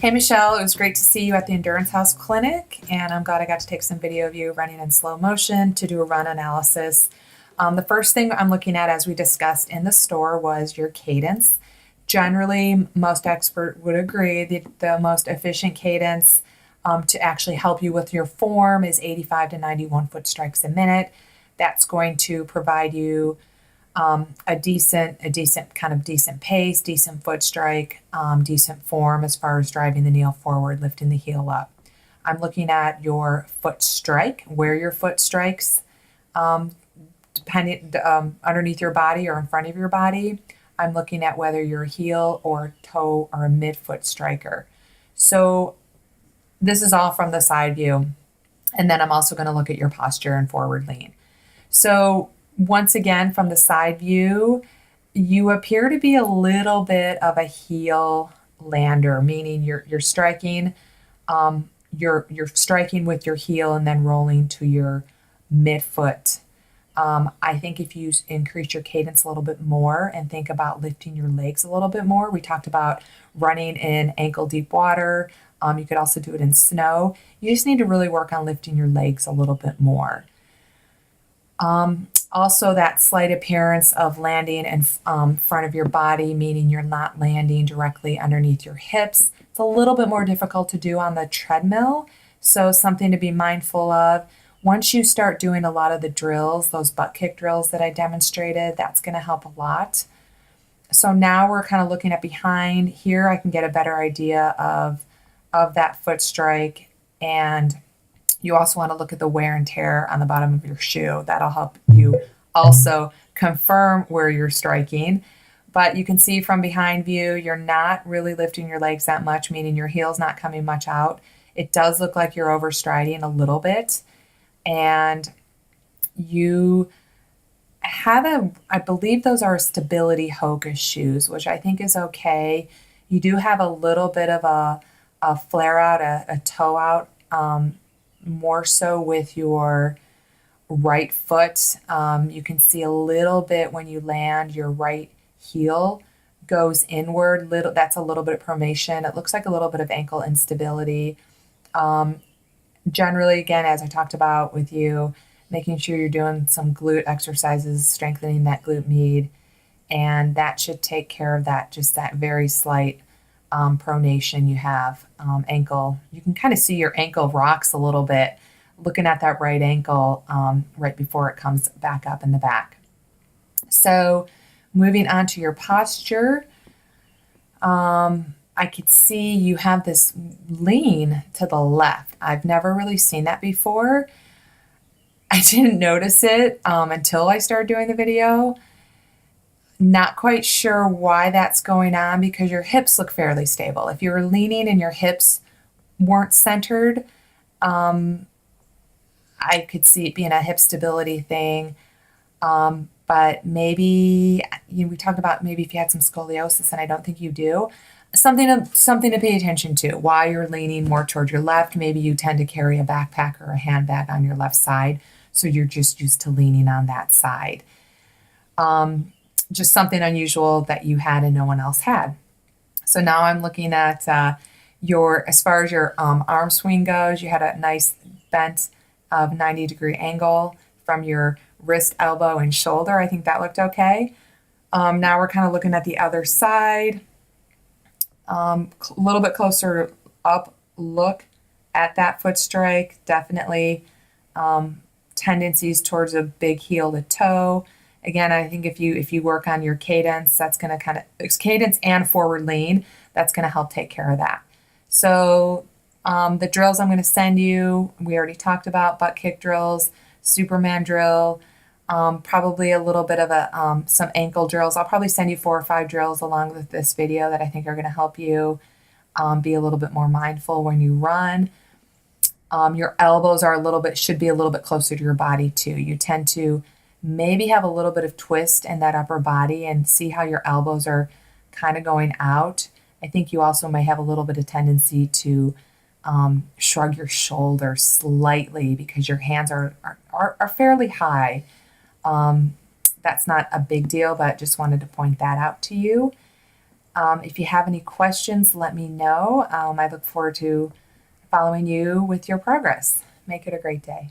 Hey Michelle, it was great to see you at the Endurance House Clinic, and I'm glad I got to take some video of you running in slow motion to do a run analysis. The first thing I'm looking at, as we discussed in the store, was your cadence. Generally, most experts would agree that the most efficient cadence to actually help you with your form is 85 to 91 foot strikes a minute. That's going to provide you a decent pace, decent foot strike, decent form as far as driving the knee forward, lifting the heel up. I'm looking at your foot strike, where your foot strikes, depending underneath your body or in front of your body. I'm looking at whether you're a heel or toe or a midfoot striker. So this is all from the side view. And then I'm also going to look at your posture and forward lean. So once again, from the side view, you appear to be a little bit of a heel lander, meaning you're striking, you're striking with your heel and then rolling to your midfoot. I think if you increase your cadence a little bit more and think about lifting your legs a little bit more, we talked about running in ankle deep water. You could also do it in snow. You just need to really work on lifting your legs a little bit more. Also, that slight appearance of landing in front of your body, meaning you're not landing directly underneath your hips. It's a little bit more difficult to do on the treadmill, so something to be mindful of. Once you start doing a lot of the drills, those butt kick drills that I demonstrated, that's going to help a lot. So now we're kind of looking at behind. Here I can get a better idea of that foot strike, and you also want to look at the wear and tear on the bottom of your shoe. That'll help you also confirm where you're striking. But you can see from behind view, you're not really lifting your legs that much, meaning your heel's not coming much out. It does look like you're overstriding a little bit. And you have I believe those are stability Hoka shoes, which I think is okay. You do have a little bit of a flare out, a toe out, more so with your right foot. You can see a little bit when you land, your right heel goes inward. That's a little bit of pronation. It looks like a little bit of ankle instability. Generally, again, as I talked about with you, making sure you're doing some glute exercises, strengthening that glute med, and that should take care of that, just that very slight pronation you have. Ankle, you can kind of see your ankle rocks a little bit, looking at that right ankle right before it comes back up in the back. So moving on to your posture, I could see you have this lean to the left. I've never really seen that before. I didn't notice it until I started doing the video. Not quite sure why that's going on, because your hips look fairly stable. If you were leaning and your hips weren't centered, I could see it being a hip stability thing. But maybe, we talked about maybe if you had some scoliosis, and I don't think you do. Something to pay attention to. Why you're leaning more toward your left. Maybe you tend to carry a backpack or a handbag on your left side, so you're just used to leaning on that side. Just something unusual that you had and no one else had. So now I'm looking at as far as your arm swing goes, you had a nice bent of 90-degree angle from your wrist, elbow, and shoulder. I think that looked okay. Now we're kind of looking at the other side. A little bit closer up look at that foot strike. Definitely tendencies towards a big heel to toe. Again, I think if you work on your cadence, that's going to it's cadence and forward lean. That's going to help take care of that. So the drills I'm going to send you, we already talked about butt kick drills, Superman drill, probably a little bit of some ankle drills. I'll probably send you 4 or 5 drills along with this video that I think are going to help you be a little bit more mindful when you run. Your elbows should be a little bit closer to your body too. You tend to maybe have a little bit of twist in that upper body, and see how your elbows are kind of going out. I think you also may have a little bit of tendency to shrug your shoulders slightly because your hands are fairly high. that's not a big deal, but just wanted to point that out to you. If you have any questions, let me know. I look forward to following you with your progress. Make it a great day.